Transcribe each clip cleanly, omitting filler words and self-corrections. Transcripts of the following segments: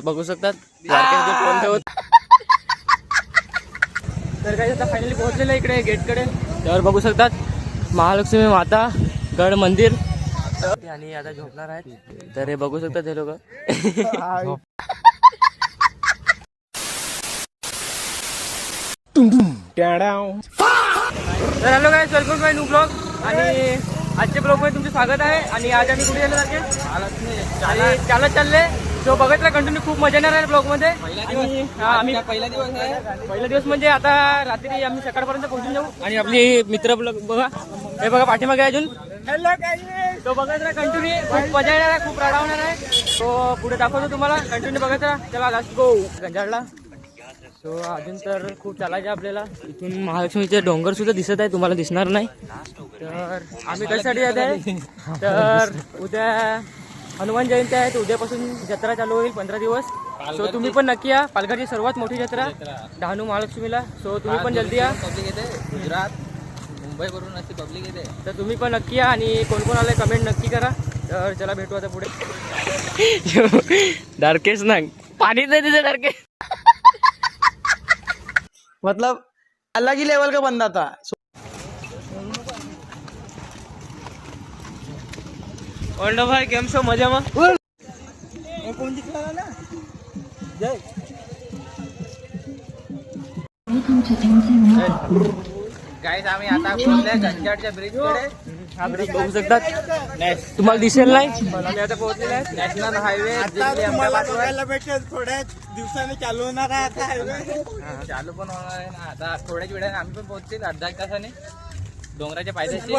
बघू शकतात. तर काही आता फायनली पोहोचलेलं इकडे गेटकडे. त्यावर बघू शकतात महालक्ष्मी माता गड मंदिर. आणि आता झोपणार आहेत. तर हे बघू शकतात हे लोक. तर hello guys, welcome to my new blog. आणि आजच्या ब्लॉगमध्ये तुमचं स्वागत आहे. आणि आज आम्ही कुठे गेलो सारखे चालत चालले. तो बघत राहा कंटिन्यू, खूप मजा येणार आहे ब्लॉगमध्ये. आणि आम्ही पहिला दिवस म्हणजे आता रात्री आम्ही सकाळपर्यंत पोहोचून जाऊ. आणि आपली मित्र ब्लॉग बघा, हे बघा पाठीमागे अजून. हॅलो तो बघत राहा कंटिन्यू, खूप मजा येणार आहे, खूप रडा होणार आहे. तो पुढे दाखवतो तुम्हाला, कंटिन्यू बघत राहा. चला लेट्स गो गंजाडला. सो अजून तर खूप चालायचं आपल्याला. इथून महालक्ष्मीचे डोंगर सुद्धा दिसत आहे, तुम्हाला दिसणार नाही. तर आम्ही कशासाठी येत आहे, तर उद्या हनुमान जयंती आहे. तर उद्यापासून जत्रा चालू होईल 15 दिवस. सो तुम्ही पण नक्की या. पालघरची सर्वात मोठी जत्रा डहाणू महालक्ष्मीला. सो तुम्ही पण जल्दी या. पब्लिक येते गुजरात मुंबई वरून अशी पब्लिक येते. तर तुम्ही पण नक्की या. आणि कोण कोण आलंय कमेंट नक्की करा. तर चला भेटू आता पुढे. डार्केश ना पाणी नाही तिथे डार्केश. मतलब अलग ही लेवल का बंदा था. ओल्ड भाई केम छो मजाમાં? कोण जिंकला ना जय. गाईज आम्ही आता पोहोचले गंजाडच्या ब्रिज कडे. हा ब्रिज बघू शकतात, तुम्हाला दिसेल नाही. आम्ही आता पोहोचलेले आहे नॅशनल हायवे थोड्या दिवसांनी चालू होणार आहे आता हायवे. चालू पण होणार आहे ना आता. थोड्याच वेळाने आम्ही पण पोहोचतील, अर्धा एक तासाने डोंगराच्या पायथ्याशी.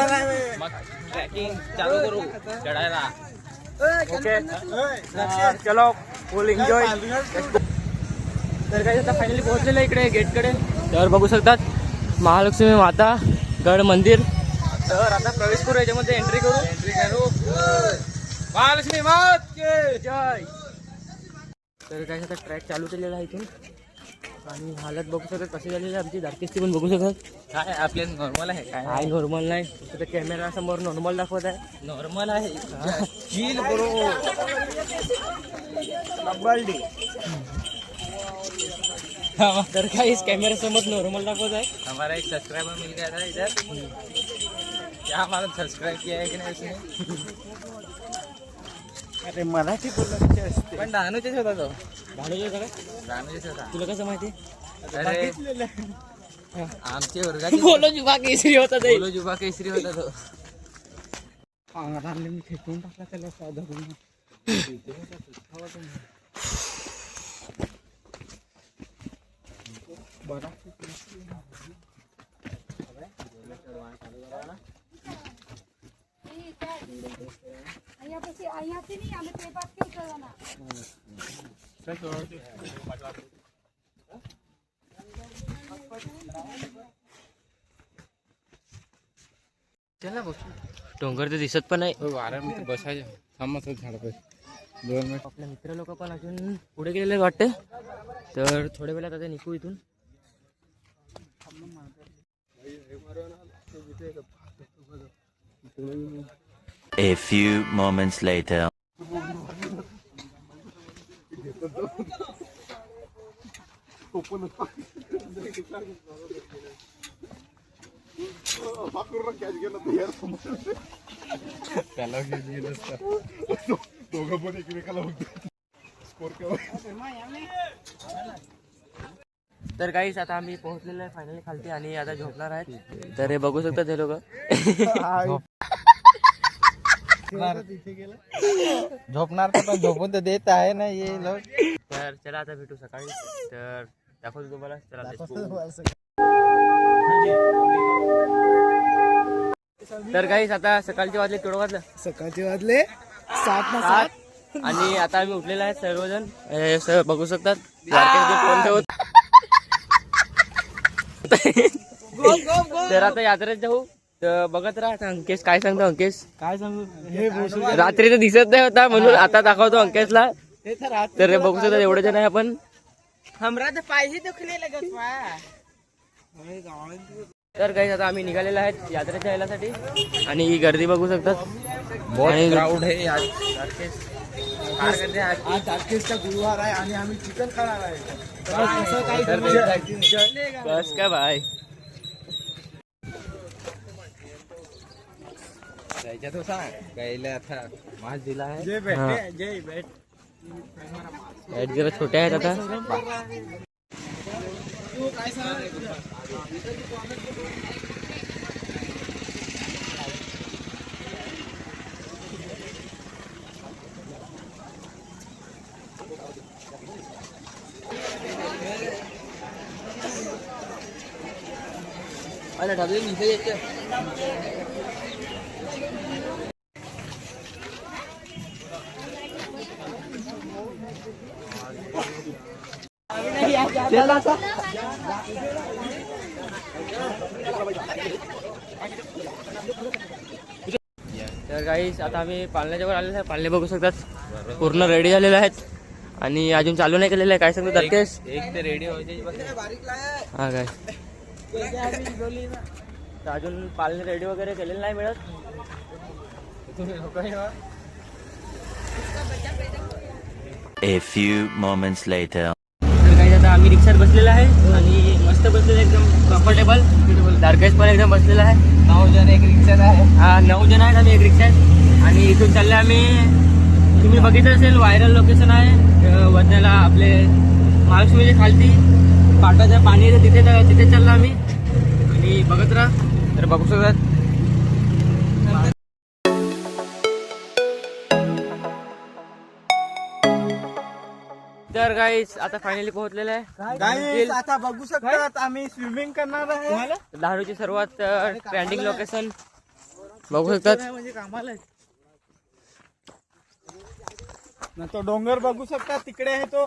मग ट्रॅकिंग चालू करू चढायला. ओके चलो फुल एन्जॉय. तर काही आता फायनली पोहोचलेलं आहे इकडे गेटकडे. तर बघू शकतात महालक्ष्मी माता गड मंदिर. तर आता प्रवेश करू, याच्यामध्ये एंट्री करू. महालक्ष्मी मात के जय. तर काही आता ट्रॅक चालू केलेला आहे इथून. आणि हालत बघू शकतात कशी झालेली आहे आमची. दार्केशची पण बघू शकतात. काय आपले नॉर्मल आहे काय काय नॉर्मल नाही, तर कॅमेरा समोर नॉर्मल दाखवत आहे. नॉर्मल आहे. Chill bro. तर काहीच कॅमेरा समोर नॉर्मल दाखवत आहे. हमारा एक सब्सक्राइबर मिल गया था इधर. क्या मालूम सब्सक्राइब किया है कि नहीं उसने. अरे मराठी बोलायचे असते. पण डहाणूचेच होता तो. भाडोचं का डहाणूचेच होता. तुला कसं माहिती? अरे आमचे वर्गाचे बोलो जुबा केसरी होता ते. बोलो जुबा केसरी होता तो. अंगणाला मी फेकून टाकला त्याला साधा करून. बरा અહીંયાથી નહીં અમે તે બાદ કેવું કરવાના. डोंगर तर दिसत पण नाही. वाऱ्यामध्ये बसायचं थांबत होत झाड 2 मिनिट. आपले मित्र लोक पण अजून पुढे गेलेले वाटते. तर थोड्या वेळात आता निघू इथून. A few moments later. त्याला गेलं दोघं पण एकमेकाला तर काहीच आता आम्ही पोहोचलेलो आहे फायनली खालती. आणि आता झोपणार आहेत. तर हे बघू शकतात हे लोक. झोपणार तर पण झोपून तर देत आहे ना ये लोक. तर चला आता भेटू सकाळी. तर दाखवतो तुम्हाला. चला तर काहीच आता सकाळचे वाजले केवढं वाजलं? सकाळचे वाजले 7 आणि आता आम्ही उठलेला आहे सर्वजण. बघू शकतात तर आता यात्रेत जाऊ. तर बघत राहा. अंकेश काय सांगतो? अंकेश काय सांगू हे रात्री तर दिसत नाही होता म्हणून आता दाखवतो अंकेशला. तर हे बघू शकतात एवढे जण आहे आपण. हमरा तर पाहिजे दुखले लगत. तर काही आता आम्ही निघालेलो आहेत यात्रेच्या यायसाठी. आणि ही गर्दी बघू शकतात. बहुत क्राउड है आज. आज ऑर्केस्ट्रा गुरुवार आहे आणि आम्ही चिकन खाणार आहे तर कसं काय बस का भाई जायच्या तो सांग गायला आता मास दिला आहे जय भेट जय भेट लाईट जरा छोट्या आहेत आता अरे ढबले नीचे येते तर गाईस आता आम्ही पालण्याच्या वर आलेलो आहे. पालणे बघू शकतात पूर्ण रेडी झालेले आहेत आणि अजून चालू नाही केलेलं आहे. काय सांगतो दर्केश? एक ते रेडी व्हायचे हा काय तर अजून पालणे रेडी वगैरे केलेलं नाही मिळत. A few moments later. तर काही आता आम्ही रिक्षात बसलेला आहे आणि मस्त बसलेलं एकदम कम्फर्टेबल. दर्केश पण एकदम बसलेला आहे. 9 जण एक रिक्षात आहे. हा 9 जण आहेत आम्ही एक रिक्षात आणि इथून चालले आम्ही. तुम्ही बघितलं असेल व्हायरल लोकेशन आहे वरण्याला आपले महालक्ष्मीच्या खालती पाटाचं पाणी आहे तिथे चाललो आम्ही आणि बघत राहा. तर बघू शकतात तर गाईस आता फायनली पोहोचलेलं आहे. गाईस आता बघू शकतात आम्ही स्विमिंग करणार आहे दारूची सर्वात ट्रेंडिंग लोकेशन बघू शकतात. म्हणजे कामाला ना तो डोंगर बघू शकता तिकडे आहे तो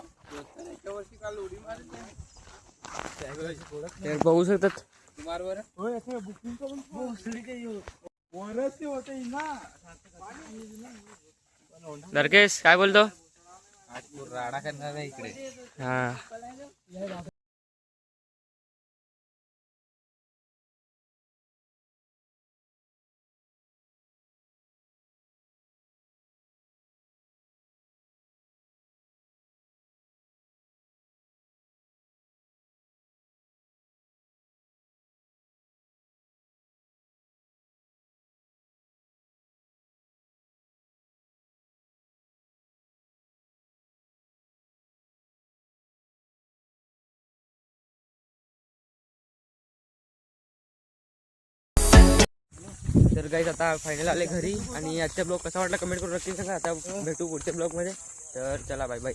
तर बघू शकतात बुकिंग होते ना. दर्केश काय बोलतो? आज राडा करणार आहे इकडे. हा तर गाईज आता फायनल आले घरी आणि आजचा ब्लॉग कसा वाटला कमेंट करून नक्की सांगा. आता भेटू पुढच्या ब्लॉगमध्ये. तर चला बाय बाय.